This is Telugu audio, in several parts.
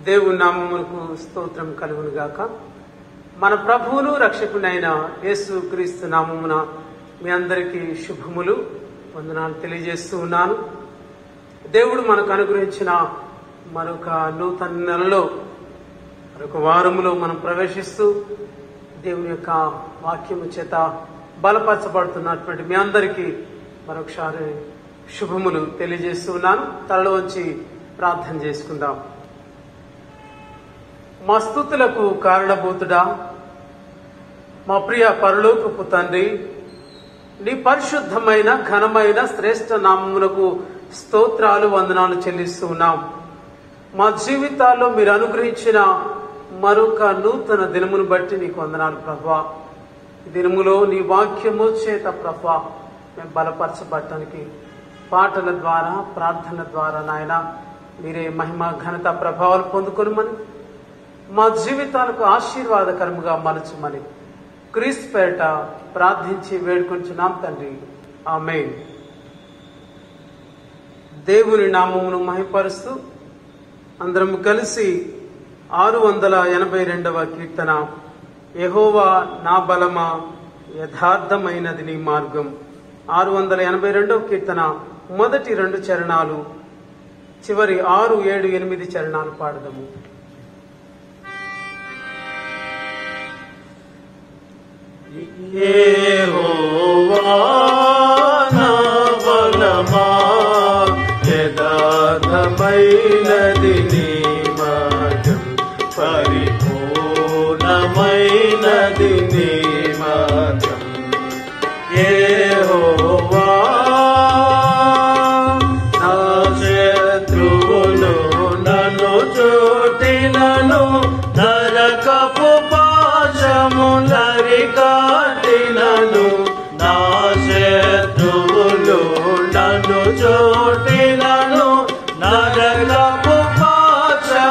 దేవుని నామమునకు స్తోత్రం కలుగును గాక. మన ప్రభువును రక్షకునైన యేసు క్రీస్తు నామమున మీ అందరికీ శుభములు, వందనాలు తెలియజేస్తూ ఉన్నాను. దేవుడు మనకు అనుగ్రహించిన మరొక నూతన నెలలో మరొక వారములో మనం ప్రవేశిస్తూ దేవుని యొక్క వాక్యము చేత బలపరచబడుతున్నటువంటి మీ అందరికీ మరొకసారి శుభములు తెలియజేస్తూ ఉన్నాను. తలలో వంచి ప్రార్థన చేసుకుందాం. మా స్తుతులకు కారణభూతుడా, మా ప్రియ పరలోకపు తండ్రి, నీ పరిశుద్ధమైన ఘనమైన శ్రేష్ఠ నామమునకు స్తోత్రాలు, వందనాలు చెల్లిస్తూ ఉన్నాం. మా జీవితాల్లో మీరు అనుగ్రహించిన మరొక నూతన దినమును బట్టి నీకు వందనాలు ప్రభా. ఈ దినములో నీ వాక్యము చేత ప్రభా మేము బలపరచబడటానికి పాటల ద్వారా ప్రార్థన ద్వారా నాయన మీరే మహిమ ఘనత ప్రభావాలు పొందుకొనుమని, మా జీవితాలకు ఆశీర్వాదకరముగా మలచమని క్రీస్తు పేరట ప్రార్థించి వేడుకొంచున్నాం తండ్రి, ఆమేన్. దేవుని నామమును మహిమపరుస్తూ అందరం కలిసి 682వ కీర్తన, యెహోవా నా బలమా యథార్థమైనది నీ మార్గం. 682వ కీర్తన మొదటి 2 చరణాలు, చివరి 6, 7, 8 చరణాలు పాడదాము. యెహోవా నా బలమా యథార్థమైనది నీ మార్గం, పరిపూర్ణమైనది నీ మార్గం. యెహోవా నా శత్రువులు నన్ను చుట్టినను, నరకపు పాశములరికాటినను, నా శత్రువులు నన్ను చుట్టినను, నరకపు పాశములరికాటినను,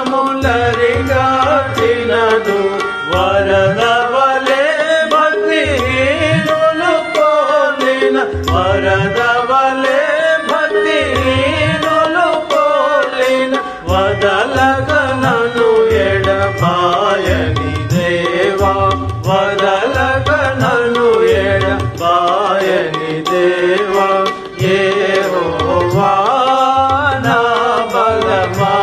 వరద వలె భక్తిహీనులు పోలిన, వరద వలె భక్తిహీనులు పోలిన, వదలక నన్ను ఎడబాయని దేవా, వదలక నన్ను ఎడబాయని దేవా. యెహోవా నా బలమా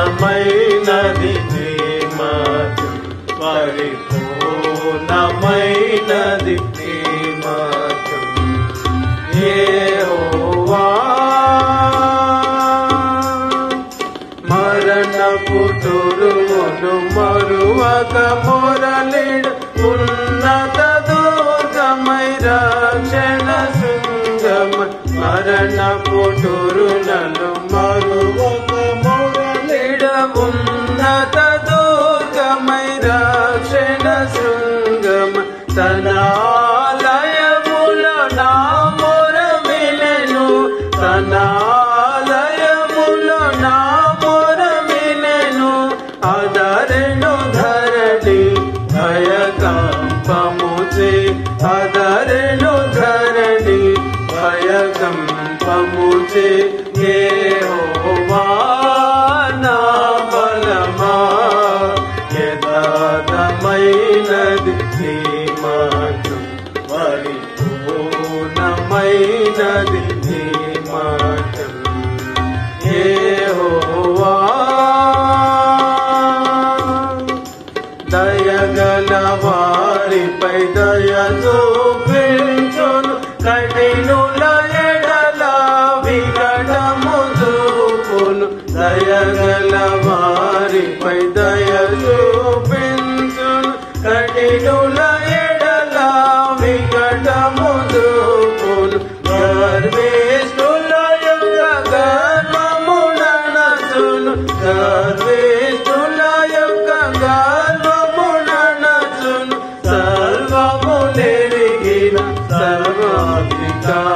యథార్థమైనది నీ మార్గం, పరిపూర్ణమైనది నీ మార్గం. యెహోవా మరణపు తురుమును మరువక మొరలిడు, ఉన్నత దుర్గమై రక్షణ శృంగమ, మరణపు తురులను మరువక మొరలిడ, ఉన్నత దుర్గమై రక్షణ శృంగమ, తన ఆలయములో నా మొర వినెను, తన ఆలయములో నా మొర వినెను, అదరెను ధరణి భయకంపముచే, అదరెను ధరణి భయకంపముచే. యెహోవా నా బలమా యథార్థమైనది నీ మార్గం, పరిపూర్ణమైనది నీ మార్గం. యెహోవా దయగల వారిపై దయ చూపించును, కఠినుల ఎడల వికటము చూపును, దయగల వారిపై దయ చూపించును, కఠినుల ఎడల వికటము చూపును, గర్విష్ఠుల యొక్క గర్వముననసును, గర్విష్ఠుల యొక్క గర్వముననసును, సర్వము నెరిగిన సర్వాధికారి,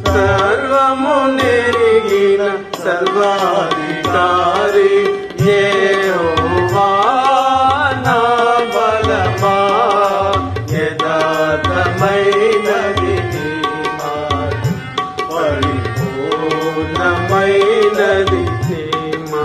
సర్వము నెరిగిన సర్వాధికారి. యెహోవా నా బలమా యథార్థమైనది నీ మార్గం, పరిపూర్ణమైనది నీ మార్గం.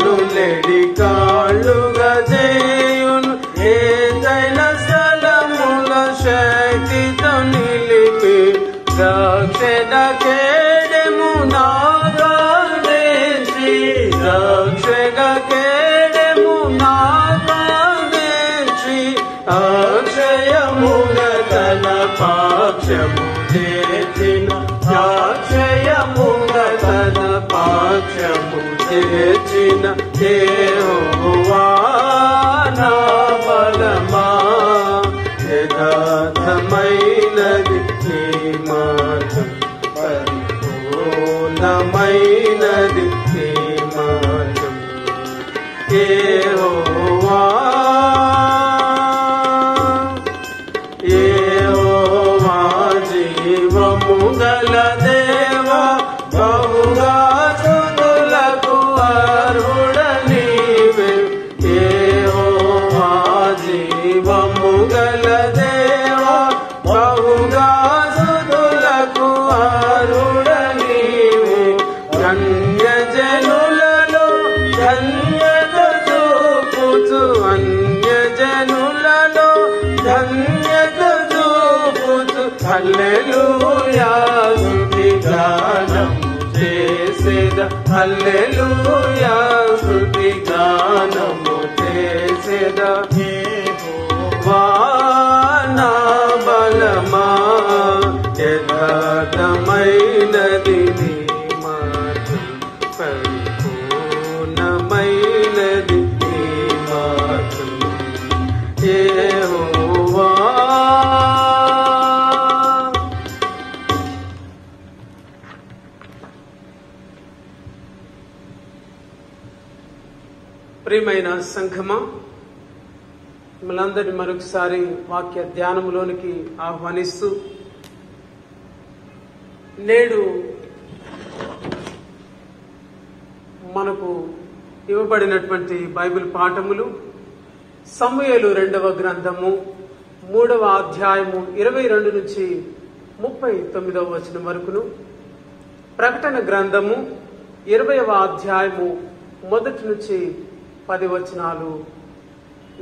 కనులెడి కాళ్ళుగా చేయును ఏదైన స్థలముల శక్తితో నిలిపి రక్షణ కేడెము నాగానేసి రక్షణ కేడెము నాగానేసి అక్షయముగ తన పాక్షము చేసిన అక్షయముగ తన పాక్షము చేసిన యెహోవా నా బలమా యథార్థమైనది నీ మార్గం పరిపూర్ణమైనది నీ మార్గం యెహోవా యెహోవా జీవము గల దేవా బహుగా స్తుతులకు అర్హుడ నీవే యెహోవా జీవము గల దేవా బహుగా స్తుతులకు అర్హుడ నీవే అన్యజనులలో ధన్యత చూపుచు అన్యజనులలో ధన్యత చూపుచు హల్లెలూయా స్తుతి గానము చేసేద హల్లెలూయా స్తుతి గానము చేసేద యెహోవా నా బలమా యథార్థమైనది నీ మార్గం పరిపూర్ణమైనది నీ మార్గం యెహోవా. ప్రియమైన సంఘమా, మిమ్మల్ందరినీ మరొకసారి వాక్య ధ్యానంలోనికి ఆహ్వానిస్తూ నేడు మనకు ఇవ్వబడినటువంటి బైబిల్ పాఠములు సమూయేలు 2వ గ్రంథము 3వ అధ్యాయము 22 నుంచి 39వ వచనం వరకును, ప్రకటన గ్రంథము 20వ అధ్యాయము 1 నుంచి 10 వచనాలు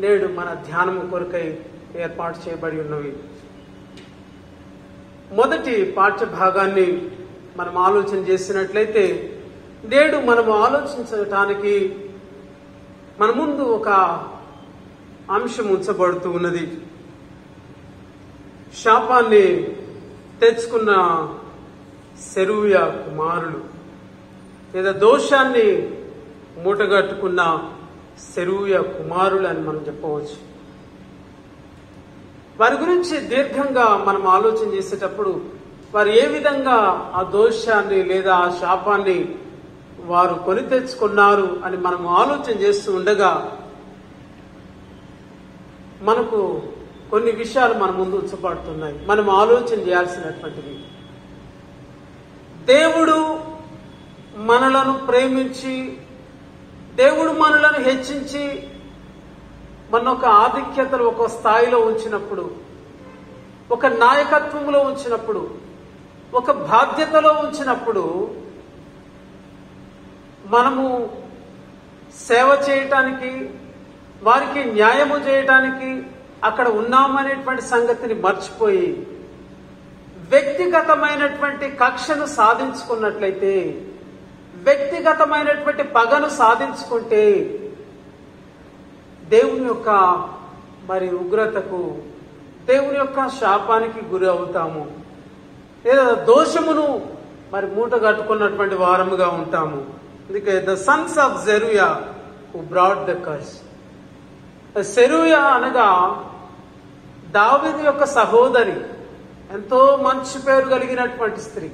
నేడు మన ధ్యానము కొరకై ఏర్పాటు చేయబడి ఉన్నవి. మొదటి పాఠ్య భాగాన్ని మనం ఆలోచన చేసినట్లయితే నేడు మనము ఆలోచించటానికి మన ముందు ఒక అంశం ఉంచబడుతూ ఉన్నది. శాపాన్ని తెచ్చుకున్న సెరూయా కుమారులు లేదా దోషాన్ని మూటగట్టుకున్న సెరూయా కుమారులు అని మనం చెప్పవచ్చు. వారి గురించి దీర్ఘంగా మనం ఆలోచన చేసేటప్పుడు వారు ఏ విధంగా ఆ దోషాన్ని లేదా ఆ శాపాన్ని వారు కొని తెచ్చుకున్నారు అని మనం ఆలోచన చేస్తూ ఉండగా మనకు కొన్ని విషయాలు మన ముందు ఉంచబడుతున్నాయి. మనం ఆలోచన చేయాల్సినటువంటివి. దేవుడు మనలను ప్రేమించి, దేవుడు మనలను హెచ్చించి, మన ఒక ఆధిక్యతలు ఒక స్థాయిలో ఉంచినప్పుడు, ఒక నాయకత్వంలో ఉంచినప్పుడు, ఒక బాధ్యతలో ఉంచినప్పుడు మనము సేవ చేయటానికి, వారికి న్యాయము చేయటానికి అక్కడ ఉన్నామనేటువంటి సంగతిని మర్చిపోయి వ్యక్తిగతమైనటువంటి కక్షను సాధించుకున్నట్లయితే, వ్యక్తిగతమైనటువంటి పగను సాధించుకుంటే దేవుని యొక్క ఉగ్రతకు, దేవుని యొక్క శాపానికి గురి అవుతాము. లేదా దోషమును మూట కట్టుకున్నటువంటి వారముగా ఉంటాము. అందుకే the sons of Zeruiah who brought the curse. Zeruiah అనగా దావీదు యొక్క సహోదరి, ఎంతో మంచి పేరు కలిగినటువంటి స్త్రీ.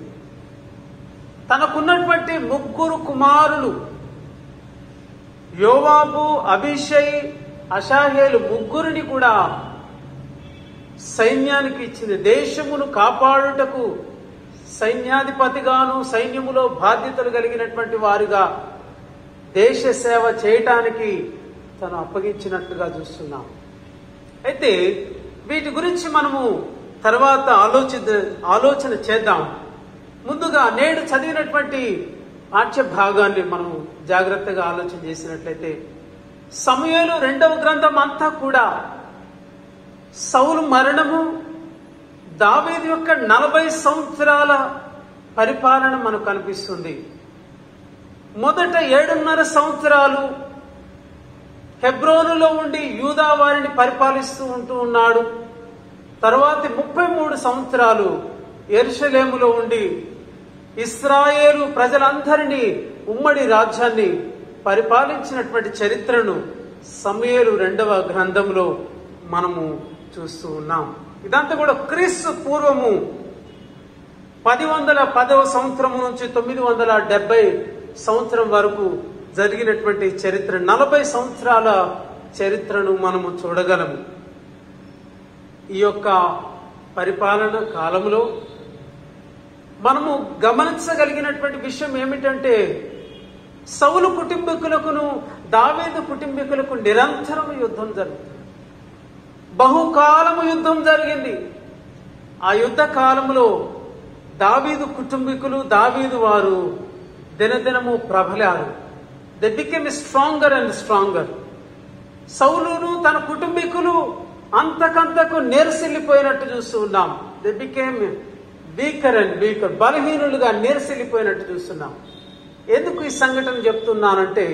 తనకున్నటువంటి 3 కుమారులు యోవాబు, అబీషై, అషాహేలు 3 కూడా సైన్యానికి ఇచ్చింది. దేశమును కాపాడుటకు సైన్యాధిపతిగాను, సైన్యములో బాధ్యతలు కలిగినటువంటి వారుగా దేశ సేవ చేయటానికి తను అప్పగించినట్లుగా చూస్తున్నాం. అయితే వీటి గురించి మనము తర్వాత ఆలోచన చేద్దాం. ముందుగా నేడు చదివినటువంటి పాఠ్య భాగాన్ని మనం జాగ్రత్తగా ఆలోచన చేసినట్లయితే సమూయేలు 2వ గ్రంథం అంతా కూడా సౌలు మరణము, దావీదు యొక్క 40 సంవత్సరాల పరిపాలన మనకు కనిపిస్తుంది. మొదట 7.5 సంవత్సరాలు హెబ్రోనులో ఉండి యూదా వారిని పరిపాలిస్తూ ఉన్నాడు. తరువాతి 33 సంవత్సరాలు యెరూషలేములో ఉండి ఇశ్రాయేలు ప్రజలందరినీ ఉమ్మడి రాజ్యాన్ని పరిపాలించినటువంటి చరిత్రను సమూయేలు 2వ గ్రంథంలో మనము చూస్తూ ఉన్నాం. ఇదంతా కూడా క్రీస్తు పూర్వము 1010వ సంవత్సరం నుంచి 970 సంవత్సరం వరకు జరిగినటువంటి చరిత్ర, 40 సంవత్సరాల చరిత్రను మనము చూడగలము. ఈ యొక్క పరిపాలన కాలంలో మనము గమనించగలిగినటువంటి విషయం ఏమిటంటే సౌలు కుటుంబీకులకును దావీదు కుటుంబీకులకు నిరంతరం యుద్ధం జరుగుతుంది. బహుకాలము యుద్ధం జరిగింది. ఆ యుద్ధ కాలంలో దావీదు కుటుంబీకులు, దావీదు వారు దినదినము ప్రబలారు. They became stronger and stronger. సౌలును తన కుటుంబీకులు అంతకంతకు నేర్సిల్లిపోయినట్టు చూస్తూ ఉన్నాం. They became weaker and weaker, బలహీనులుగా నేర్సిల్లిపోయినట్టు చూస్తున్నాం. ఎందుకు ఈ సంఘటన చెప్తున్నానంటే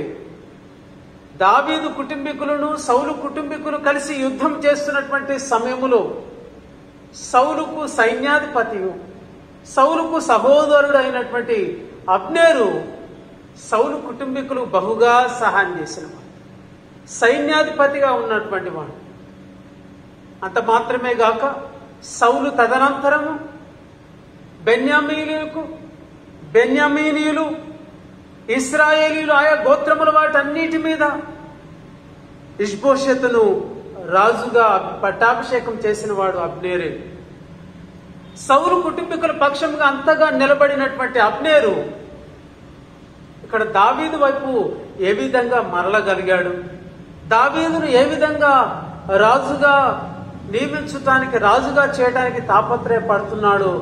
దావీదు కుటుంబీకులను సౌలు కుటుంబీకులు కలిసి యుద్ధం చేస్తున్నటువంటి సమయంలో సౌలుకు సైన్యాధిపతి, సౌలుకు సహోదరుడు అయినటువంటి అబ్నేరు సౌలు కుటుంబీకులు బహుగా సహాయం చేసినవాడు, సైన్యాధిపతిగా ఉన్నటువంటి వాడు. అంత మాత్రమే గాక సౌలు తదనంతరము బెన్యామీనీయులు ఇశ్రాయేలీలు ఆయా గోత్రముల వాటన్నిటి మీద ఇష్బోషెతును రాజుగా పట్టాభిషేకం చేసిన వాడు అబ్నేరే. సౌలు కుటుంబీకుల పక్షంగా అంతగా నిలబడినటువంటి అబ్నేరు ఇక్కడ దావీదు వైపు ఏ విధంగా మరలగలిగాడు, దావీదును ఏ విధంగా రాజుగా నియమించటానికి, రాజుగా చేయడానికి తాపత్రయపడుతున్నాడో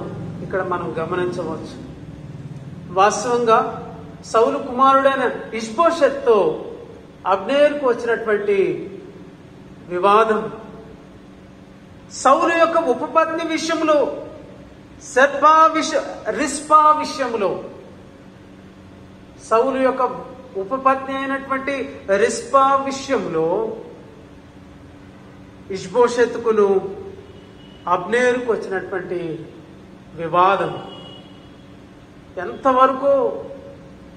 ఇక్కడ మనం గమనించవచ్చు. వాస్తవంగా సౌలు కుమారుడైన ఇష్బోషెత్తో అబ్నేరుకు వచ్చినటువంటి వివాదం సౌలు యొక్క ఉపపత్ని విషయంలో, రిస్పా విషయంలో, సౌలు యొక్క ఉపపత్ని అయినటువంటి రిస్పా విషయంలో ఇష్బోషెతుకును అబ్నేరుకు వచ్చినటువంటి వివాదం ఎంతవరకు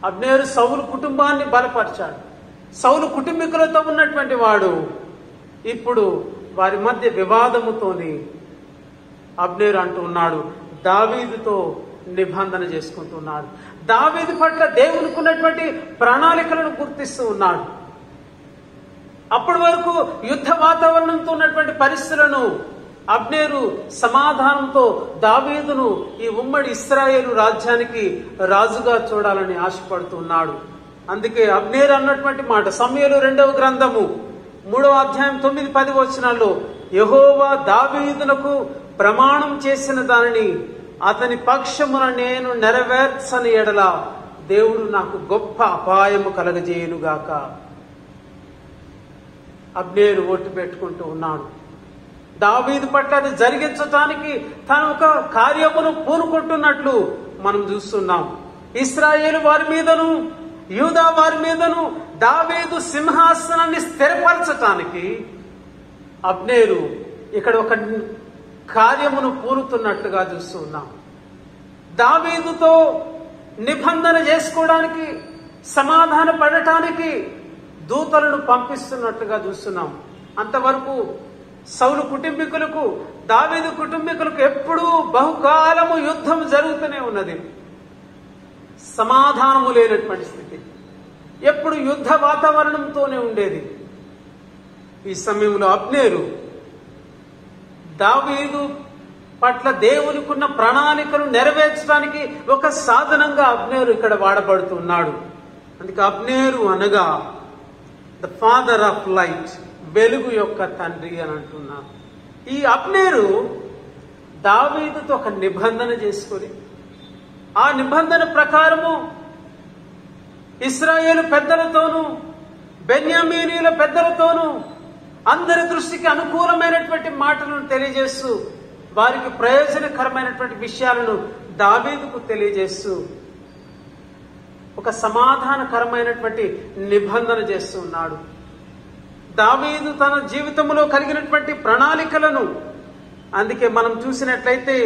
అబ్నేరు సౌలు కుటుంబాన్ని బలపరిచాడు. సౌలు కుటుంబీకులతో ఉన్నటువంటి వాడు ఇప్పుడు వారి మధ్య వివాదముతోని అబ్నేరు అంటూ ఉన్నాడు, దావీదుతో నిబంధన చేసుకుంటున్నాడు, దావీదు పట్ల దేవునికి ఉన్నటువంటి ప్రణాళికలను గుర్తిస్తూ ఉన్నాడు. అప్పటి వరకు యుద్ధ వాతావరణంతో ఉన్నటువంటి పరిస్థితులను అబ్నేరు సమాధానంతో దావీదును ఈ ఉమ్మడి ఇశ్రాయేలు రాజ్యానికి రాజుగా చూడాలని ఆశపడుతున్నాడు. అందుకే అబ్నేరు అన్నటువంటి మాట సమూయేలు 2వ గ్రంథము 3వ అధ్యాయం 9-10 వచనాల్లో యెహోవా దావీదునకు ప్రమాణం చేసిన దానిని అతని పక్షమున నేను నెరవేర్చని ఎడల దేవుడు నాకు గొప్ప అపాయము కలగజేయునుగాక. అబ్నేరు ఒట్టు పెట్టుకుంటూ ఉన్నాడు. దావీదు పట్ల అది జరిగించటానికి తాను ఒక కార్యమును పూనుకుంటున్నట్లు మనం చూస్తున్నాం. ఇశ్రాయేలు వారి మీదను యూదా వారి మీదను దావీదు సింహాసనాన్ని స్థిరపరచటానికి అబ్నేరు ఇక్కడ ఒక కార్యమును పూనుతున్నట్లుగా చూస్తున్నాం. దావీదుతో నిబంధన చేసుకోవడానికి, సమాధాన పడటానికి దూతలను పంపిస్తున్నట్లుగా చూస్తున్నాం. అంతవరకు సౌలు కుటుంబీకులకు దావీదు కుటుంబీకులకు ఎప్పుడూ బహుకాలము యుద్ధం జరుగుతూనే ఉన్నది. సమాధానము లేనటువంటి స్థితి, ఎప్పుడు యుద్ధ వాతావరణంతోనే ఉండేది. ఈ సమయంలో అబ్నేరు దావీదు పట్ల దేవునికున్న ప్రణాళికను నెరవేర్చడానికి ఒక సాధనంగా అబ్నేరు ఇక్కడ వాడబడుతున్నాడు. అందుకే అబ్నేరు అనగా ద ఫాదర్ ఆఫ్ లైట్, వెలుగు యొక్క తండ్రి అని అంటున్నారు. ఈ అబ్నేరు దావీదుతో ఒక నిబంధన చేసుకొని ఆ నిబంధన ప్రకారము ఇశ్రాయేలు పెద్దలతోనూ బెన్యామీనీయుల పెద్దలతోనూ అందరి దృష్టికి అనుకూలమైనటువంటి మాటలను తెలియజేస్తూ వారికి ప్రయోజనకరమైనటువంటి విషయాలను దావీదుకు తెలియజేస్తూ ఒక సమాధానకరమైనటువంటి నిబంధన చేస్తూ ఉన్నాడు. దావీదు తన జీవితంలో కలిగినటువంటి ప్రణాళికలను, అందుకే మనం చూసినట్లయితే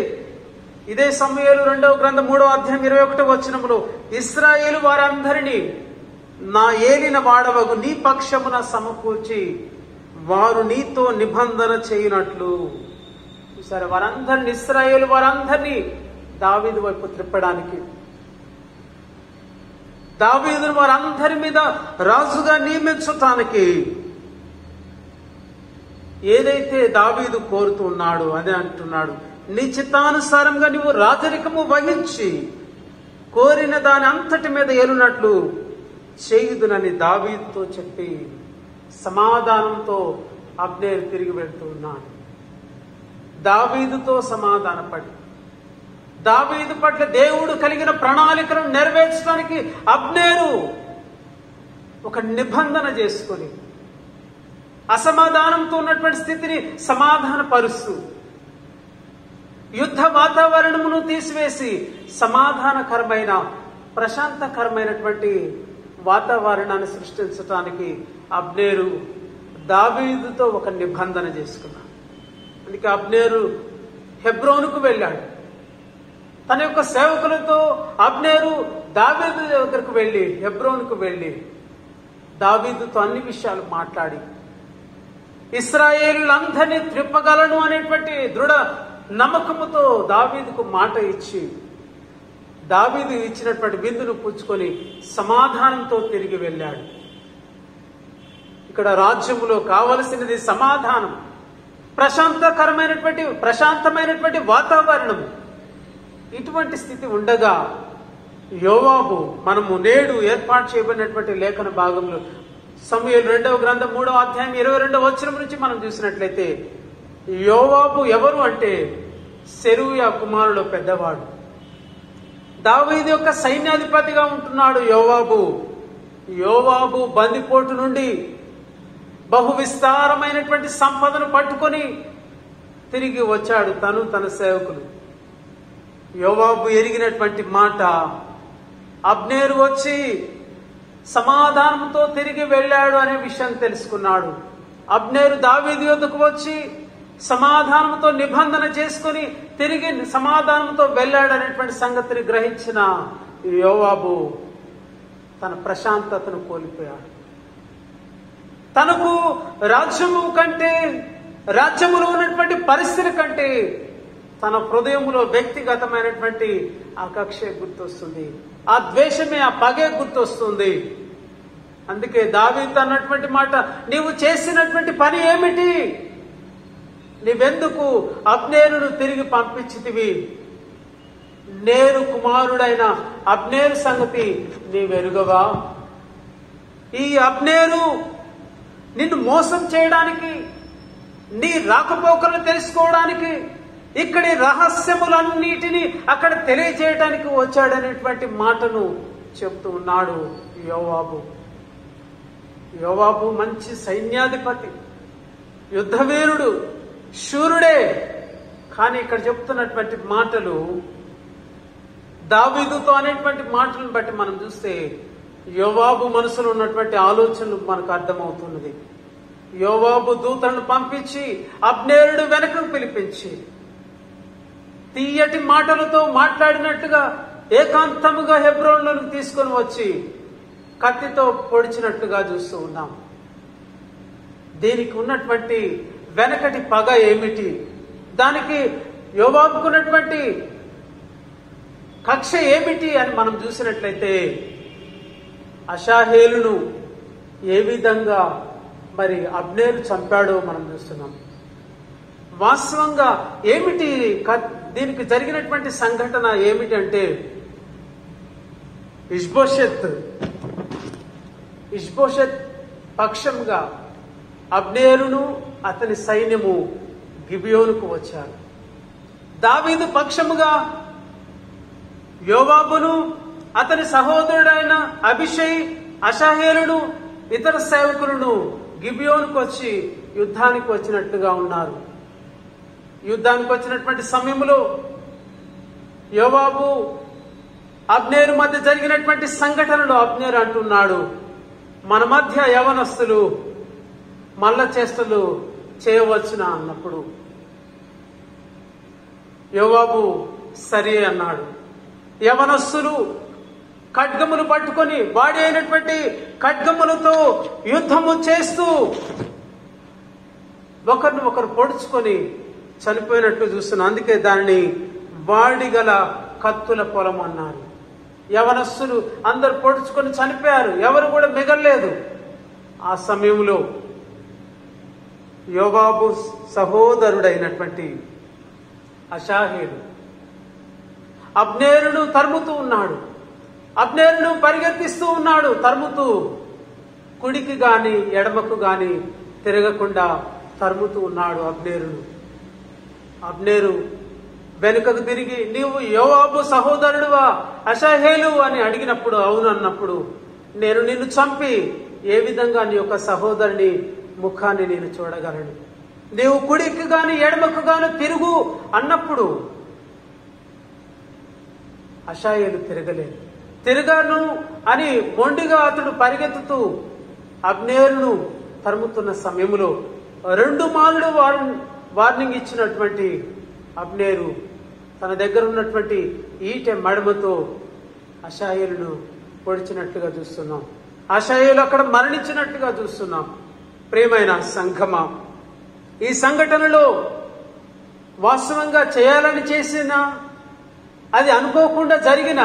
ఇదే సమూయేలు 2వ గ్రంథం 3వ అధ్యాయం 21వ వచనములో ఇశ్రాయేలు వారందరినీ నా ఏలిన వాడవగు నీ పక్షమున సమకూర్చి వారు నీతో నిబంధన చేయునట్లు. చూసారా, వారందరినీ, ఇశ్రాయేలు వారందరినీ దావీదు వైపు త్రిప్పడానికి, దావీదును వారందరి మీద రాజుగా నియమించటానికి ఏదైతే దావీదు కోరుతూ ఉన్నాడో అదే అంటున్నాడు. నీ చిత్తానుసారంగా నువ్వు రాజరికము వహించి కోరిన దాని అంతటి మీద ఏలునట్లు చేయుదునని దావీదుతో చెప్పి సమాధానంతో అబ్నేరు తిరిగి వెళ్తూ ఉన్నాడు. దావీదుతో సమాధానపడి దావీదు పట్ల దేవుడు కలిగిన ప్రణాళికలను నెరవేర్చడానికి అబ్నేరు ఒక నిబంధన చేసుకొని అసమాధానంతో ఉన్నటువంటి స్థితిని సమాధానపరుస్తూ యుద్ధ వాతావరణమును తీసివేసి సమాధానకరమైన ప్రశాంతకరమైనటువంటి వాతావరణాన్ని సృష్టించడానికి అబ్నేరు దావీదుతో ఒక నిబంధన చేసుకున్నాడు. అందుకే అబ్నేరు హెబ్రోనుకు వెళ్ళాడు. తన యొక్క సేవకులతో అబ్నేరు దావీదు దగ్గరకు వెళ్ళి హెబ్రోనుకు వెళ్ళి దావీదుతో అన్ని విషయాలు మాట్లాడి ఇశ్రాయేలులందరినీ త్రిప్పగలను అనేటువంటి దృఢ నమ్మకముతో దావీదుకు మాట ఇచ్చి దావీదు ఇచ్చినటువంటి విందును పుచ్చుకొని సమాధానంతో తిరిగి వెళ్ళాడు. ఇక్కడ రాజ్యములో కావలసినది సమాధానం, ప్రశాంతమైనటువంటి వాతావరణం. ఇటువంటి స్థితి ఉండగా యోవాబు, మనము నేడు ఏర్పాటు చేయబడినటువంటి లేఖన భాగంలో సమూయేలు 2వ గ్రంథం 3వ అధ్యాయం 22వ వచనం నుంచి మనం చూసినట్లయితే యోవాబు ఎవరు అంటే సెరూయా కుమారులో పెద్దవాడు. దావీదు యొక్క సైన్యాధిపతిగా ఉంటున్నాడు యోవాబు బందిపోటు నుండి బహు విస్తారమైనటువంటి సంపదను పట్టుకొని తిరిగి వచ్చాడు, తను తన సేవకులు. యోవాబు ఎరిగినటువంటి మాట, అబ్నేరు వచ్చి సమాధానంతో తిరిగి వెళ్ళాడు అనే విషయం తెలుసుకున్నాడు. అబ్నేరు దావీదు యొద్దకు వచ్చి సమాధానంతో నిబంధన చేసుకుని తిరిగి సమాధానంతో వెళ్ళాడు అనేటువంటి సంగతిని గ్రహించిన యోవాబు తన ప్రశాంతతను కోల్పోయాడు. తనకు రాజ్యములో ఉన్నటువంటి పరిస్థితి కంటే తన హృదయంలో వ్యక్తిగతమైనటువంటి ఆ కక్షే గుర్తొస్తుంది, ఆ ద్వేషమే, ఆ పగే గుర్తొస్తుంది. అందుకే దావీదు అన్నటువంటి మాట, నీవు చేసినటువంటి పని ఏమిటి? నీవెందుకు అబ్నేరును తిరిగి పంపించితివి? నేరు కుమారుడైన అబ్నేరు సంగతి నీవెరుగవా? ఈ అబ్నేరు నిన్ను మోసం చేయడానికి, నీ రాకపోకలను తెలుసుకోవడానికి, ఇక్కడి రహస్యములన్నిటినీ అక్కడ తెలియజేయడానికి వచ్చాడనేటువంటి మాటను చెప్తూ ఉన్నాడు యోవాబు మంచి సైన్యాధిపతి, యుద్ధవీరుడు, శూరుడే. కానీ ఇక్కడ చెప్తున్నటువంటి మాటలు, దావీదుతో అనేటువంటి మాటలను బట్టి మనం చూస్తే యోవాబు మనసులో ఉన్నటువంటి ఆలోచనలు మనకు అర్థమవుతున్నది. యోవాబు దూతలను పంపించి అబ్నేరుడు వెనకకు పిలిపించి తీయటి మాటలతో మాట్లాడినట్టుగా ఏకాంతముగా హెబ్రోనులోకి తీసుకొని వచ్చి కత్తితో పొడిచినట్టుగా చూస్తూ ఉన్నాం. దీనికి ఉన్నటువంటి వెనకటి పగ ఏమిటి? దానికి యోవాబుకున్నటువంటి కక్ష ఏమిటి అని మనం చూసినట్లయితే అషాహేలును ఏ విధంగా మరి అబ్నేరు చంపాడో మనం చూస్తున్నాం. వాస్తవంగా ఏమిటి దీనికి జరిగినటువంటి సంఘటన ఏమిటి అంటే, ఇష్బోషెత్ పక్షంగా అబ్నేరును అతని సైన్యము గిబియోనుకు వచ్చారు. దావీదు పక్షముగా యోవాబును అతని సహోదరుడైన అభిషై, అషాహేలును, ఇతర సేవకులను గిబియోనుకు వచ్చి యుద్ధానికి వచ్చినట్టుగా ఉన్నారు. యుద్ధానికి వచ్చినటువంటి సమయంలో యోవాబు అబ్నేరు మధ్య జరిగినటువంటి సంఘటనలు అబ్నేరు అంటున్నాడు, మన మధ్య యవనస్తులు మల్ల చేష్టలు చేయవచ్చునా అన్నప్పుడు యోవాబు సరే అన్నాడు. యవనస్తులు ఖడ్గములు పట్టుకొని వాడి అయినటువంటి ఖడ్గములతో యుద్ధము చేస్తూ ఒకరిని ఒకరు పొడుచుకొని చనిపోయినట్టు చూస్తున్నాం. అందుకే దానిని వాడిగల కత్తుల పొలం అన్నారు. యవనస్తులు అందరు పొడుచుకొని చనిపోయారు, ఎవరు కూడా మిగలలేదు. ఆ సమయంలో యోవాబు సహోదరుడైనటువంటి అషాహేలు అబ్నేరును తరుముతూ ఉన్నాడు. అబ్నేరును పరిగెత్తిస్తూ ఉన్నాడు, తరుముతూ, కుడికి గాని ఎడమకు గాని తిరగకుండా తరుముతూ ఉన్నాడు అబ్నేరును. అబ్నేరు వెనుకకు తిరిగి, నీవు యోవాబు సహోదరుడువా అషాహేలు అని అడిగినప్పుడు అవును అన్నప్పుడు, నేను నిన్ను చంపి ఏ విధంగా నీ యొక్క సహోదరుని ముఖాన్ని నేను చూడగలను, నీవు కుడికి గాని ఎడమకు గాని తిరుగు అన్నప్పుడు అషాహేలు తిరగను అని మొండిగా అతడు పరిగెత్తుతూ అబ్నేరును తరుముతున్న సమయంలో 2 మార్లు వార్నింగ్ ఇచ్చినటువంటి అబ్నేరు తన దగ్గర ఉన్నటువంటి ఈటె మడమతో అషాహేలును పొడిచినట్లుగా చూస్తున్నాం. అషాహేలు అక్కడ మరణించినట్లుగా చూస్తున్నాం. ప్రియమైన సంఘమా, ఈ సంఘటనలో వాస్తవంగా చేయాలని చేసిన, అది అనుకోకుండా జరిగిన,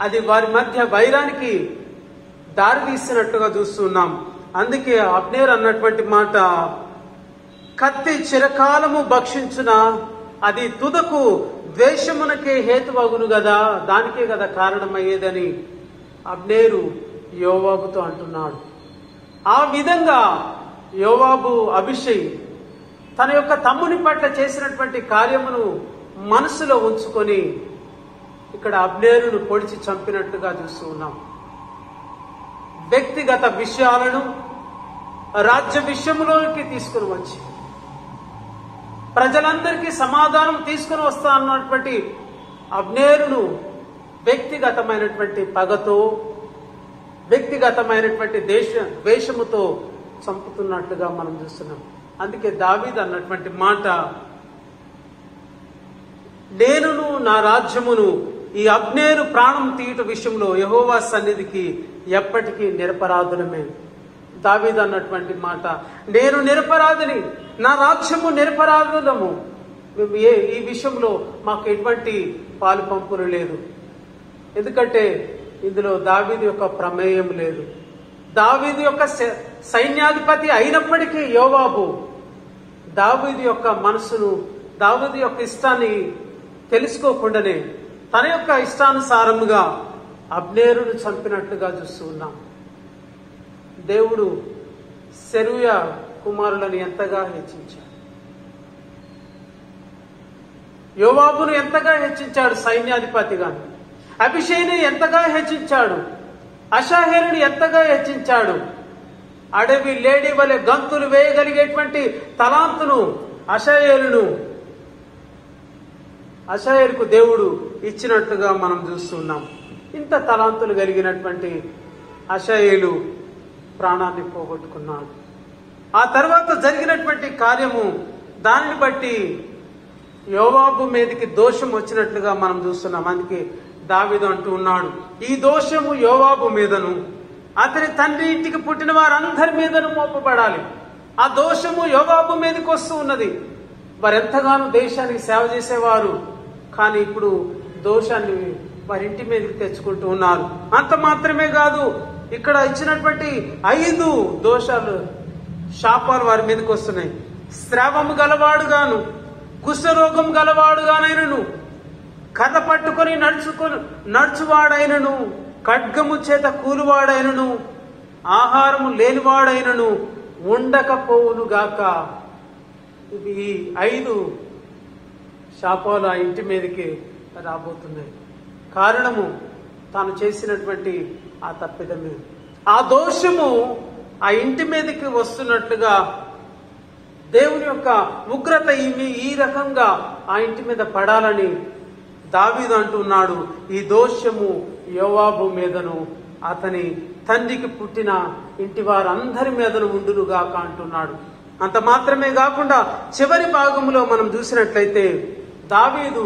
అది వారి మధ్య వైరానికి దారి తీసినట్టుగా చూస్తున్నాం. అందుకే అబ్నేర్ అన్నటువంటి మాట, కత్తి చిరకాలము భక్షించున అది తుదకు ద్వేషమునకే హేతువగును గదా, దానికే కదా కారణమయ్యేదని అబ్నేరు యోవాబుతో అంటున్నాడు. ఆ విధంగా యోవాబు అభిషై తన యొక్క తమ్ముని పట్ల చేసినటువంటి కార్యమును మనసులో ఉంచుకొని ఇక్కడ అబ్నేరును పొడిచి చంపినట్టుగా చూస్తూ ఉన్నాం. వ్యక్తిగత విషయాలను రాజ్య విషయంలోకి తీసుకుని వచ్చి ప్రజలందరికీ సమాధానం తీసుకుని వస్తా అన్నటువంటి అబ్నేరును వ్యక్తిగతమైనటువంటి పగతో, వ్యక్తిగతమైనటువంటి ద్వేషముతో చంపుతున్నట్లుగా మనం చూస్తున్నాం. అందుకే దావీదు అన్నటువంటి మాట, నేనును నా రాజ్యమును ఈ అబ్నేరు ప్రాణం తీయుట విషయంలో యెహోవా సన్నిధికి ఎప్పటికీ నిరపరాధులమే. దావీదు అన్నటువంటి మాట, నేను నిరపరాధిని, నా రాజ్యము నిరపరాధులము, ఈ విషయంలో మాకు ఎటువంటి పాలు పంపులు లేదు. ఎందుకంటే ఇందులో దావీదు యొక్క ప్రమేయం లేదు. దావీదు యొక్క సైన్యాధిపతి అయినప్పటికీ యోవాబు దావీదు యొక్క మనసును, దావీదు యొక్క ఇష్టాన్ని తెలుసుకోకుండానే తన యొక్క ఇష్టానుసారముగా అబ్నేరును చంపినట్లుగా చూస్తూ ఉన్నాం. దేవుడు సెరూయా కుమారులను ఎంతగా హెచ్చించాడు, యోవాబును ఎంతగా హెచ్చించాడు సైన్యాధిపతిగాను, అభిషేని ఎంతగా హెచ్చించాడు, అషాహేలుని ఎంతగా హెచ్చించాడు. అడవి లేడీ వలె గంతులు వేయగలిగేటువంటి తలాంతును అషాహేలుకు దేవుడు ఇచ్చినట్టుగా మనం చూస్తున్నాం. ఇంత తలాంతులు కలిగినటువంటి అషాహేలు ప్రాణాన్ని పోగొట్టుకున్నాడు. ఆ తర్వాత జరిగినటువంటి కార్యము, దానిని బట్టి యోవాబు మీదకి దోషం వచ్చినట్లుగా మనం చూస్తున్నాం. అందుకే దావీదు అంటూ ఉన్నాడు, ఈ దోషము యోవాబు మీదను అతని తండ్రి ఇంటికి పుట్టిన వారందరి మీదను మోపబడాలి. ఆ దోషము యోవాబు మీదకి వస్తూ ఉన్నది. వారు ఎంతగానో దేశానికి సేవ చేసేవారు, కానీ ఇప్పుడు దోషాన్ని వారి ఇంటి మీదకి తెచ్చుకుంటూ ఉన్నారు. అంత మాత్రమే కాదు, ఇక్కడ ఇచ్చినటువంటి 5 దోషాలు, శాపాలు వారి మీదకి వస్తున్నాయి. స్రావము గలవాడుగాను, కుష్ఠరోగం గలవాడుగానైనను, కర్ర పట్టుకొని నడుచువాడైనను, ఖడ్గము చేత కూలువాడైనను, ఆహారము లేనివాడైనను ఉండకపోవును గాక. ఈ 5 శాపాలు ఆ ఇంటి మీదకి రాబోతున్నాయి. కారణము తాను చేసినటువంటి ఆ తప్పిదమే, ఆ దోషము ఆ ఇంటి మీదకి వస్తున్నట్లుగా దేవుని యొక్క ఉగ్రత ఈ రకంగా ఆ ఇంటి మీద పడాలని దావీదు అంటున్నాడు. ఈ దోషము యోవాబు మీదను అతని తండ్రికి పుట్టిన ఇంటి వారందరి మీదను ఉండునుగాక అంటున్నాడు. అంత మాత్రమే కాకుండా చివరి భాగంలో మనం చూసినట్లయితే దావీదు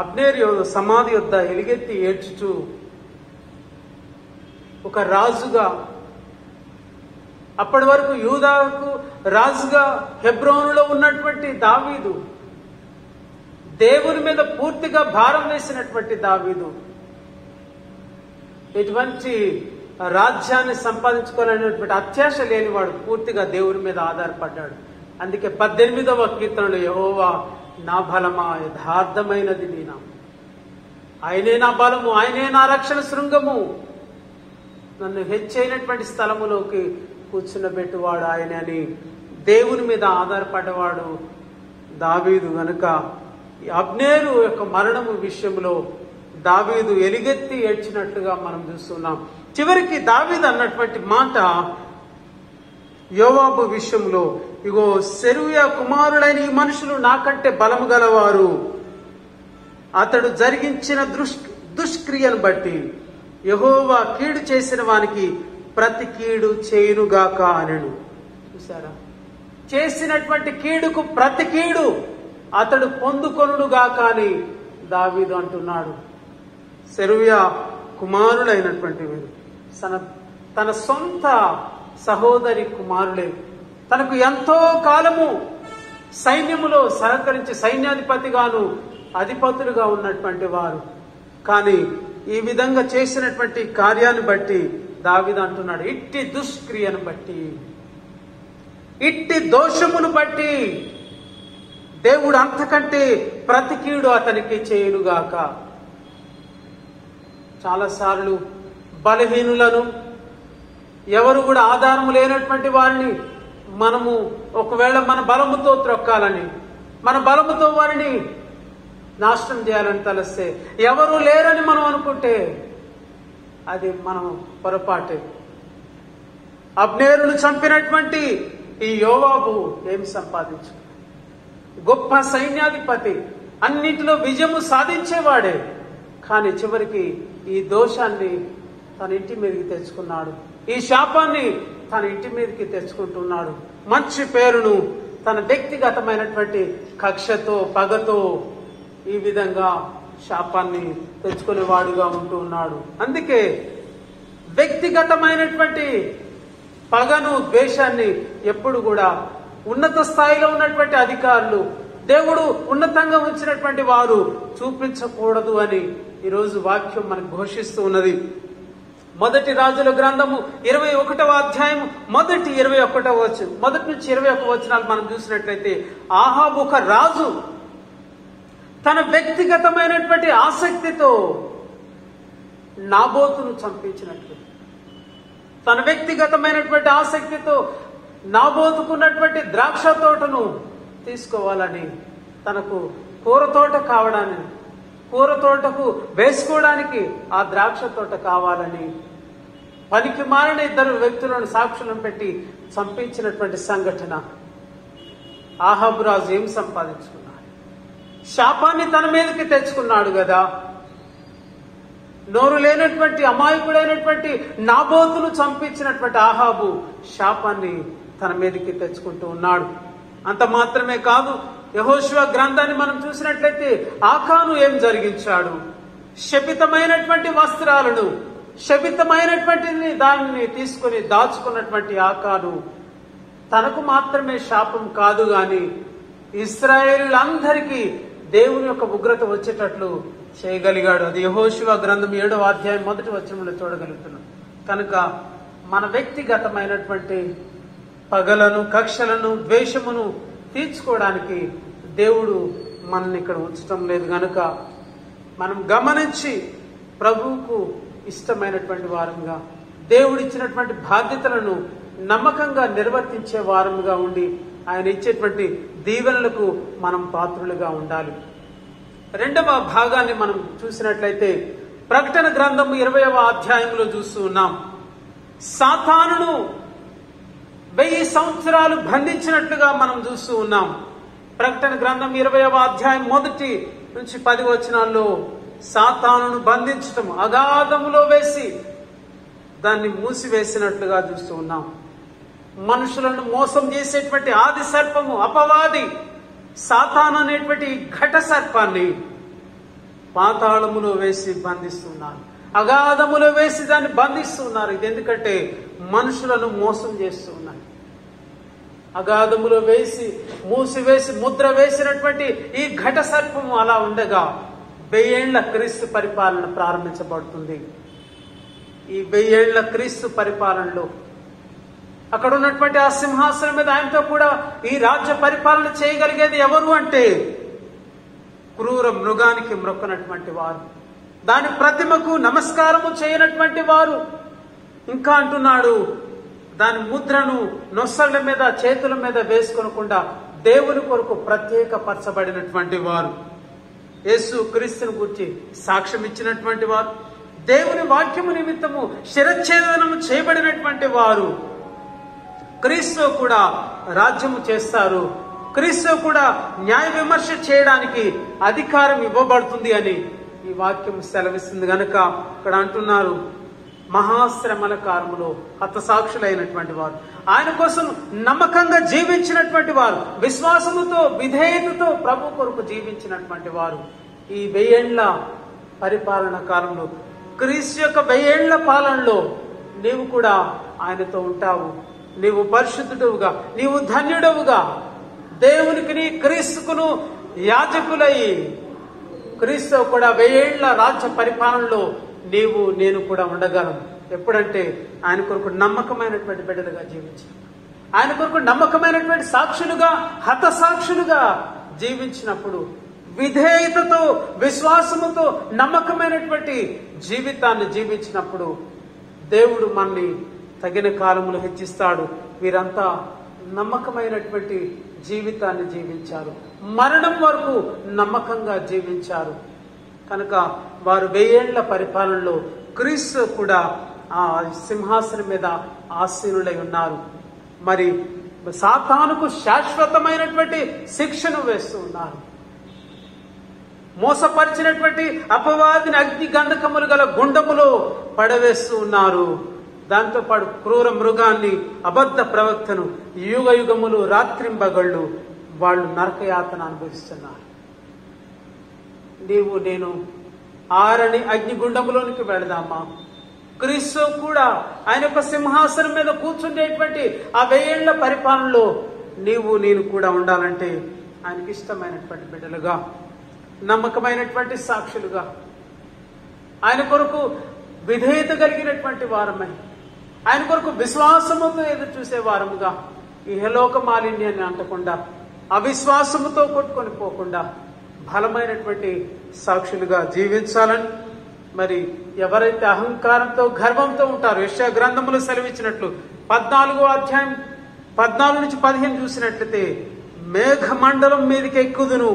అబ్నేరు సమాధి యొద్ద ఎలుగెత్తి ఏడ్చుచూ ఒక రాజుగా, అప్పటి వరకు యూదాకు రాజుగా హెబ్రోనులో ఉన్నటువంటి దావీదు, దేవుని మీద పూర్తిగా భారం వేసినటువంటి దావీదు, ఎటువంటి రాజ్యాన్ని సంపాదించుకోవాలనేటువంటి అత్యాశ లేనివాడు, పూర్తిగా దేవుని మీద ఆధారపడ్డాడు. అందుకే 18వ కీర్తనలో యెహోవా నా బలమా, యథార్థమైనది నీ నామం, ఆయనే నా బలము, ఆయనే నా రక్షణ శృంగము, నన్ను హెచ్చైనటువంటి స్థలములోకి కూర్చున్నబెట్టువాడు ఆయన అని దేవుని మీద ఆధారపడ్డవాడు దావీదు. గనుక అబ్నేరు యొక్క మరణము విషయంలో దావీదు ఎలుగెత్తి ఏడ్చినట్లుగా మనం చూస్తున్నాం. చివరికి దావీదు అన్నటువంటి మాట యోవాబు విషయంలో, ఇగో సెరూయా కుమారుడైన ఈ మనుషులు నాకంటే బలము గలవారు, అతడు జరిగించిన దుష్క్రియను బట్టి యెహోవా కీడు చేసిన వానికి ప్రతి కీడు చేయునుగాక అనెను. చూసారా, చేసినటువంటి కీడుకు ప్రతి కీడు అతడు పొందుకొనుగాక అని దావీదు అంటున్నాడు. సెరూయా కుమారుడైనటువంటి వీరు తన సొంత సహోదరి కుమారులే, తనకు ఎంతో కాలము సైన్యములో సహకరించి సైన్యాధిపతిగాను అధిపతులుగా ఉన్నటువంటి వారు, కానీ ఈ విధంగా చేసినటువంటి కార్యాన్ని బట్టి దావీదు అంటున్నాడు, ఇట్టి దుష్క్రియను బట్టి, ఇట్టి దోషమును బట్టి దేవుడు అంతకంటే ప్రతి కీడు అతనికి చేయునుగాక. చాలాసార్లు బలహీనులను, ఎవరు కూడా ఆధారము లేనటువంటి వారిని మనము ఒకవేళ మన బలముతో త్రొక్కాలని, మన బలముతో వారిని నాశనం చేయాలని తలస్తే, ఎవరు లేరని మనం అనుకుంటే అది మనం పొరపాటే. అబ్నేరును చంపినటువంటి ఈ యోవాబు ఏమి సంపాదించు? గొప్ప సైన్యాధిపతి, అన్నిటిలో విజయము సాధించేవాడే, కానీ చివరికి ఈ దోషాన్ని తన ఇంటి మీదకి తెచ్చుకున్నాడు, ఈ శాపాన్ని తన ఇంటి మీదకి తెచ్చుకుంటున్నాడు. మంచి పేరును తన వ్యక్తిగతమైనటువంటి కక్షతో, పగతో ఈ విధంగా శాపాన్ని తెచ్చుకునేవాడుగా ఉంటూ ఉన్నాడు. అందుకే వ్యక్తిగతమైనటువంటి పగను, ద్వేషాన్ని ఎప్పుడు కూడా ఉన్నత స్థాయిలో ఉన్నటువంటి అధికారులు, దేవుడు ఉన్నతంగా ఉంచినటువంటి వారు చూపించకూడదు అని ఈరోజు వాక్యం మనకు ఘోషిస్తూ ఉన్నది. మొదటి రాజుల గ్రంథము 21వ అధ్యాయం మొదటి 21వ వచనం, మొదటి నుంచి 21 వచనాలు మనం చూసినట్లయితే, ఆహాబు ఒక రాజు తన వ్యక్తిగతమైనటువంటి ఆసక్తితో నాబోతును చంపించినట్లు, తన వ్యక్తిగతమైనటువంటి ఆసక్తితో నాబోతుకున్నటువంటి ద్రాక్ష తోటను తీసుకోవాలని, తనకు కూర తోట కావడాన్ని, కూర తోటకు వేసుకోవడానికి ఆ ద్రాక్ష తోట కావాలని పనికి మారిన 2 వ్యక్తులను సాక్షులను పెట్టి చంపించినటువంటి సంఘటన. ఆహాబు రాజు ఏం సంపాదించుకున్నాడు? శాపాన్ని తన మీదకి తెచ్చుకున్నాడు కదా. నోరు లేనటువంటి అమాయకుడైనటువంటి నాబోతును చంపించినటువంటి ఆహాబు శాపాన్ని తన మీదకి తెచ్చుకుంటూ ఉన్నాడు. అంత మాత్రమే కాదు, యెహోషువ గ్రంథాన్ని మనం చూసినట్లయితే ఆకాను ఏం జరిగించాడు? శపితమైనటువంటి వస్త్రాలను, శపితమైనటువంటి దానిని తీసుకుని దాచుకున్నటువంటి ఆకాను తనకు మాత్రమే శాపం కాదు గాని ఇశ్రాయేలులందరికీ దేవుని యొక్క ఉగ్రత వచ్చేటట్లు చేయగలిగాడు. అది యెహోషువ గ్రంథం 7వ అధ్యాయం 1వ వచనంలో చూడగలుగుతున్నాం. కనుక మన వ్యక్తిగతమైనటువంటి పగలను, కక్షలను, ద్వేషమును తీర్చుకోవడానికి దేవుడు మనల్ని ఇక్కడ ఉంచటం లేదు. గనుక మనం గమనించి ప్రభువుకు ఇష్టమైనటువంటి వారంగా, దేవుడిచ్చినటువంటి బాధ్యతలను నమ్మకంగా నిర్వర్తించే వారంగా ఉండి ఆయన ఇచ్చేటువంటి దీవెనలకు మనం పాత్రులుగా ఉండాలి. రెండవ భాగాన్ని మనం చూసినట్లయితే ప్రకటన గ్రంథము 20వ అధ్యాయంలో చూస్తూ ఉన్నాం. సాతానును 1000 సంవత్సరాలు బంధించినట్లుగా మనం చూస్తూ ఉన్నాం. ప్రకటన గ్రంథం 20వ అధ్యాయం 1 నుంచి 10 వచనాల్లో సాతానును బంధించటం, అగాధములో వేసి దాన్ని మూసివేసినట్లుగా చూస్తూ ఉన్నాం. మనుషులను మోసం చేసేటువంటి ఆది సర్పము, అపవాది సాతాను అనేటువంటి ఘట సర్పాన్ని పాతాళములో వేసి బంధిస్తున్నారు, అగాధములో వేసి దాన్ని బంధిస్తున్నారు. ఇది ఎందుకంటే మనుషులను మోసం చేస్తూ ఉన్నారు. అగాధములో వేసి మూసివేసి ముద్ర వేసినటువంటి ఈ ఘట సర్పము అలా ఉండగా 1000 ఏళ్ల క్రీస్తు పరిపాలన ప్రారంభించబడుతుంది. ఈ 1000 ఏళ్ల క్రీస్తు పరిపాలనలో అక్కడ ఉన్నటువంటి ఆ సింహాసనం మీద ఆయనతో కూడా ఈ రాజ్య పరిపాలన చేయగలిగేది ఎవరు అంటే క్రూర మృగానికి మ్రొక్కనటువంటి వారు, దాని ప్రతిమకు నమస్కారము చేయనటువంటి వారు. ఇంకా అంటున్నాడు, దాని ముద్రను నొసళ్ళ మీద చేతుల మీద వేసుకొనకుండా దేవుని కొరకు ప్రత్యేకపరచబడినటువంటి వారు, యేసు క్రీస్తుని గురించి సాక్ష్యం ఇచ్చినటువంటి వారు, దేవుని వాక్యము నిమిత్తము శిరచ్ఛేదనము చేయబడినటువంటి వారు క్రీస్తు కూడా రాజ్యము చేస్తారు. క్రీస్తు కూడా న్యాయ విమర్శ చేయడానికి అధికారం ఇవ్వబడుతుంది అని ఈ వాక్యం సెలవిస్తుంది. గనుక ఇక్కడ అంటున్నారు, మహాశ్రమల కాలములో హతసాక్షులైనటువంటి వారు, ఆయన కోసం నమ్మకంగా జీవించినటువంటి వారు, విశ్వాసముతో విధేయతతో ప్రభు కొరకు జీవించినటువంటి వారు ఈ 1000 ఏళ్ల పరిపాలన కాలంలో, క్రీస్తు యొక్క 1000 ఏళ్ల పాలనలో నీవు కూడా ఆయనతో ఉంటావు. నీవు పరిశుద్ధుడువుగా, నీవు ధన్యుడవుగా, దేవునికి నీ క్రీస్తుకును యాజకులై క్రీస్తు కూడా 1000 ఏళ్ల రాజ్య పరిపాలనలో నీవు నేను కూడా ఉండగలం. ఎప్పుడంటే ఆయన కొరకు నమ్మకమైనటువంటి బిడ్డలుగా జీవించాలి, ఆయన కొరకు నమ్మకమైనటువంటి సాక్షులుగా, హతసాక్షులుగా జీవించినప్పుడు, విధేయతతో విశ్వాసముతో నమ్మకమైనటువంటి జీవితాన్ని జీవించినప్పుడు దేవుడు మనల్ని తగిన కాలములో హెచ్చిస్తాడు. వీరంతా నమ్మకమైనటువంటి జీవితాన్ని జీవించారు, మరణం వరకు నమ్మకంగా జీవించారు. కనుక వారు 1000 ఏళ్ల పరిపాలనలో క్రీస్తు కూడా ఆ సింహాసనం మీద ఆసీనులై ఉన్నారు. మరి సాతానుకు శాశ్వతమైనటువంటి శిక్షను వేస్తూ ఉన్నారు. మోసపరిచినటువంటి అపవాదిని అగ్ని గంధకములు గల గుండములో పడవేస్తూ ఉన్నారు. దాంతో పాటు క్రూర మృగాన్ని, అబద్ధ ప్రవక్తను యుగ యుగములు రాత్రింబగళ్ళు వాళ్ళు నరకయాతన అనుభవిస్తున్నారు. నీవు నేను ఆరని అగ్నిగుండములోనికి వెళదామా? క్రీస్తు కూడా ఆయన యొక్క సింహాసనం మీద కూర్చుండేటువంటి ఆ 1000 ఏళ్ల పరిపాలనలో నీవు నేను కూడా ఉండాలంటే ఆయనకి ఇష్టమైనటువంటి బిడ్డలుగా, నమ్మకమైనటువంటి సాక్షులుగా, ఆయన కొరకు విధేయత కలిగినటువంటి వారమై, ఆయన కొరకు విశ్వాసముతో ఎదురు చూసే వారముగా, ఈ హలోక మాలిన్యాన్ని అంటకుండా, అవిశ్వాసముతో కొట్టుకొని పోకుండా బలమైనటువంటి సాక్షులుగా జీవించాలని, మరి ఎవరైతే అహంకారంతో గర్వంతో ఉంటారో, యెషయా గ్రంథములో సెలవిచ్చినట్లు 14వ అధ్యాయం 14 నుంచి 15 చూసినట్లయితే, మేఘమండలం మీదకి ఎక్కుదును,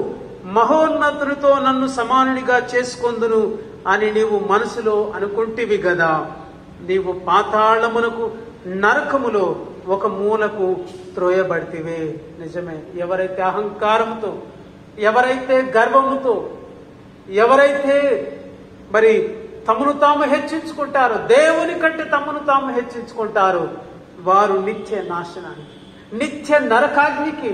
మహోన్నతునితో నన్ను సమానునిగా చేసుకొందును అని నీవు మనసులో అనుకుంటివి గదా, నీవు పాతాళమునకు నరకములో ఒక మూలకు త్రోయబడితివే. నిజమే. ఎవరైతే అహంకారంతో, ఎవరైతే గర్వముతో, ఎవరైతే మరి తమను తాము హెచ్చించుకుంటారో, దేవుని కంటే తమను తాము హెచ్చించుకుంటారో, వారు నిత్య నాశనానికి, నిత్య నరకాగ్నికి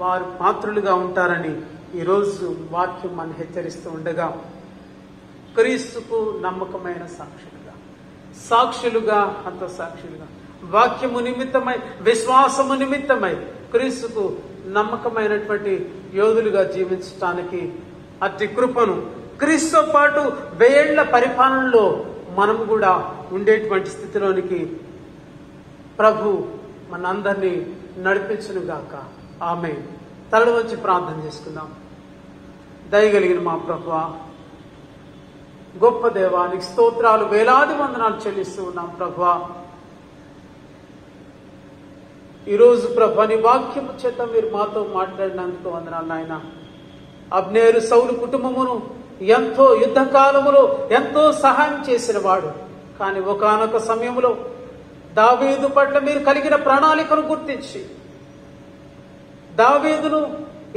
వారు పాత్రులుగా ఉంటారని ఈరోజు వాక్యం మనం హెచ్చరిస్తూ ఉండగా, క్రీస్తుకు నమ్మకమైన సాక్షులుగా హతసాక్షులుగా, వాక్యము నిమిత్తమై, విశ్వాసము నిమిత్తమై క్రీస్తుకు నమ్మకమైనటువంటి యోధులుగా జీవించటానికి అతి కృపను, క్రీస్తుతో పాటు 1000 ఏళ్ల పరిపాలనలో మనం కూడా ఉండేటువంటి స్థితిలోనికి ప్రభు మనందరినీ నడిపించునుగాక. ఆమేన్. తలలు వంచి ప్రార్థన చేసుకుందాం. దయగలిగిన మా ప్రభువా, గొప్ప దేవానికి స్తోత్రాలు, వేలాది వందనాలు చెల్లిస్తూ ఉన్నాం ప్రభువా. ఈరోజు ప్రభు నీ వాక్యము చేత మీరు మాతో మాట్లాడినందుకు వందనాలు నాయన. అబ్నేరు సౌలు కుటుంబమును ఎంతో యుద్ధ కాలములో ఎంతో సహాయం చేసిన వాడు. కానీ ఒకానొక సమయంలో దావీదు పట్ల మీరు కలిగిన ప్రణాళికను గుర్తించి దావీదును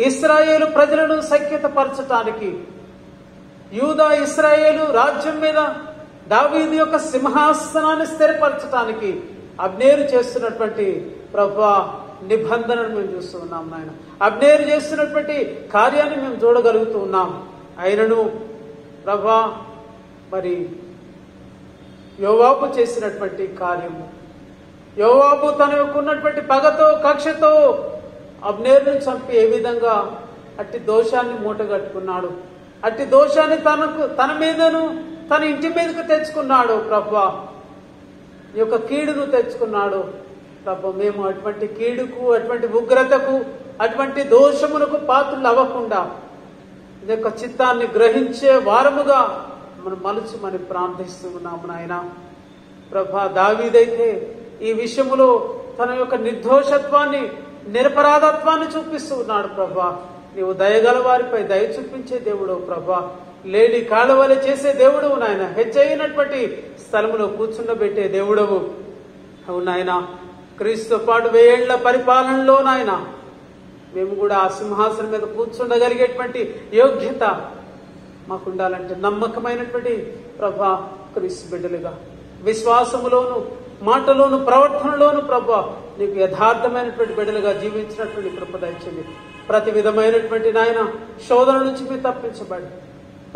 ఇశ్రాయేలు ప్రజలను సఖ్యతపరచటానికి, యూదా ఇశ్రాయేలు రాజ్యం మీద దావీదు యొక్క సింహాసనాన్ని స్థిరపరచటానికి అబ్నేరు చేస్తున్నటువంటి ప్రభువా నిబంధనను మేము చూస్తూ ఉన్నాం నాయన. అబ్నేరు చేస్తున్నటువంటి కార్యాన్ని మేము చూడగలుగుతూ ఉన్నాం. అయినను ప్రభువా మరి యోవాబు చేసినటువంటి కార్యము, యోవాబు తన యొక్క ఉన్నటువంటి పగతో కక్షతో అబ్నేరును చంపి ఏ విధంగా అట్టి దోషాన్ని మూటగట్టుకున్నాడు, అట్టి దోషాన్ని తన మీదను తన ఇంటి మీదకు తెచ్చుకున్నాడు. ప్రభువా ఈ యొక్క కీడును తెచ్చుకున్నాడు. ప్రభు మేము అటువంటి కీడుకు, అటువంటి ఉగ్రతకు, అటువంటి దోషమునకు పాత్రలు అవ్వకుండా ఈ యొక్క చిత్తాన్ని గ్రహించే వారముగా మనం మలుచుమని ప్రార్థిస్తూ ఉన్నాము నాయన. ప్రభా దావీదైతే ఈ విషయములో తన యొక్క నిర్దోషత్వాన్ని, నిరపరాధత్వాన్ని చూపిస్తూ ఉన్నాడు. ప్రభా నీవు దయగల వారిపై దయ చూపించే దేవుడు ప్రభా, లేని కాళ్ళవలె చేసే దేవుడు నాయన, హెచ్చయినటువంటి స్థలములో కూర్చుండబెట్టే దేవుడవు అవు నాయన. క్రీస్తుతో పాటు 1000 ఏళ్ల పరిపాలనలో నాయన మేము కూడా ఆ సింహాసనం మీద కూర్చుండగలిగేటువంటి యోగ్యత మాకుండాలంటే నమ్మకమైనటువంటి ప్రభా క్రీస్తు బిడ్డలుగా విశ్వాసములోను, మాటలోను, ప్రవర్తనలోను ప్రభా నీకు యథార్థమైనటువంటి బిడ్డలుగా జీవించినటువంటి కృప దయచేయండి. ప్రతి విధమైనటువంటి నాయన శోధన నుంచి మీరు తప్పించబడి,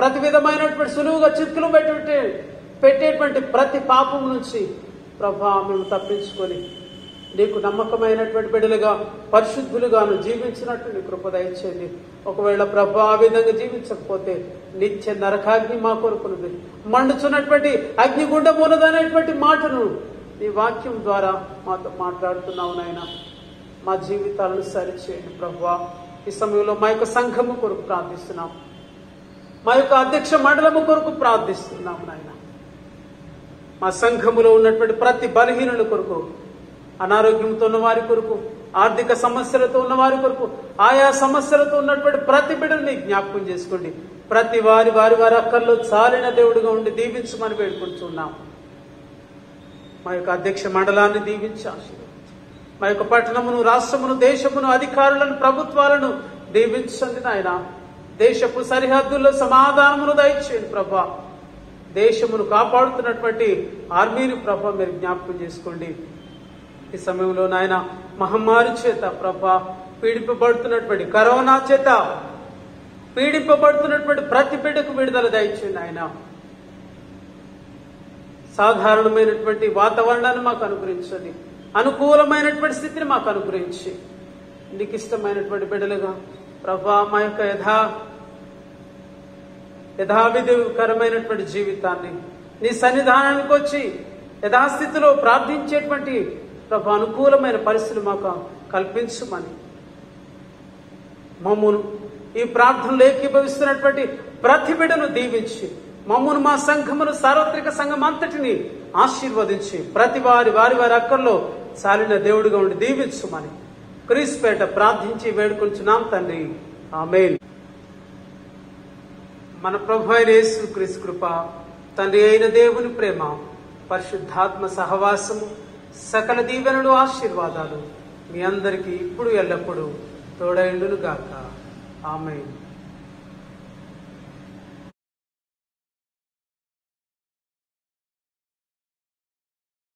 ప్రతి విధమైనటువంటి సులువుగా చిక్కులు పెట్టేటువంటి ప్రతి పాపం నుంచి ప్రభా మేము తప్పించుకొని నీకు నమ్మకమైనటువంటి బిడ్డలుగా, పరిశుద్ధులుగాను జీవించినట్టు నీ కృప దయచేయండి. ఒకవేళ ప్రభా ఆ విధంగా జీవించకపోతే నిత్య నరకాగ్ని మా కొరకున్నది, మండుచున్నటువంటి అగ్నిగుండం ఉన్నదనేటువంటి మాటను నీ వాక్యం ద్వారా మాతో మాట్లాడుతున్నావు నాయన. మా జీవితాలను సరిచేయండి ప్రభువా. ఈ సమయంలో మా యొక్క సంఘము కొరకు ప్రార్థిస్తున్నాం, మా యొక్క అధ్యక్ష మండలము కొరకు ప్రార్థిస్తున్నాం నాయన. మా సంఘములో ఉన్నటువంటి ప్రతి బలహీనుల కొరకు, అనారోగ్యంతో ఉన్న వారి కొరకు, ఆర్థిక సమస్యలతో ఉన్న వారి కొరకు, ఆయా సమస్యలతో ఉన్నటువంటి ప్రతి బిడ్డని జ్ఞాపకం చేసుకోండి. ప్రతి వారి అక్కర్లో చాలిన దేవుడిగా ఉండి దీవించమని వేడుకుంటున్నాం. మా యొక్క అధ్యక్ష మండలాన్ని దీవించి ఆశీర్వదించండి. మా యొక్క పట్టణమును, రాష్ట్రమును, దేశమును, అధికారులను, ప్రభుత్వాలను దీవించండి నాయన. దేశపు సరిహద్దుల్లో సమాధానమును దయచేయండి ప్రభా. దేశమును కాపాడుతున్నటువంటి ఆర్మీని ప్రభా మీరు జ్ఞాపకం చేసుకోండి. ఈ సమయంలో నాయన మహమ్మారి చేత ప్రభా పీడింపబడుతున్నటువంటి, కరోనా చేత పీడింపబడుతున్నటువంటి ప్రతి బిడ్డకు విడుదల దయచేయండి ఆయన. సాధారణమైనటువంటి వాతావరణాన్ని మాకు అనుగ్రహించండి, అనుకూలమైనటువంటి స్థితిని మాకు అనుగ్రహించి నీకు ఇష్టమైనటువంటి బిడ్డలుగా ప్రభా మా యొక్క యథావిధికరమైనటువంటి జీవితాన్ని నీ సన్నిధానానికి వచ్చి యథాస్థితిలో ప్రార్థించేటువంటి ప్రభా అనుకూలమైన పరిస్థితులు మాకు కల్పించమని, మమ్మును ఈ ప్రార్థనలు ఏకీభవిస్తున్నటువంటి ప్రతి బిడ్డను దీవించి, మమ్మును మా సంఘమును, సార్వత్రిక సంఘం అంతటిని ఆశీర్వదించి, ప్రతి వారి అక్కర్లో చాలిన దేవుడిగా ఉండి దీవించమని క్రీస్తుపేట ప్రార్థించి వేడుకొంచున్నాం తండ్రి, ఆమేన్. మన ప్రభు అయిన యేసు క్రీస్తు కృప, తండ్రి అయిన దేవుని ప్రేమ, పరిశుద్ధాత్మ సహవాసము, సకల దీవెనలు, ఆశీర్వాదాలు మీ అందరికీ ఇప్పుడు ఎల్లప్పుడూ తోడైండును గాక. ఆమేన్.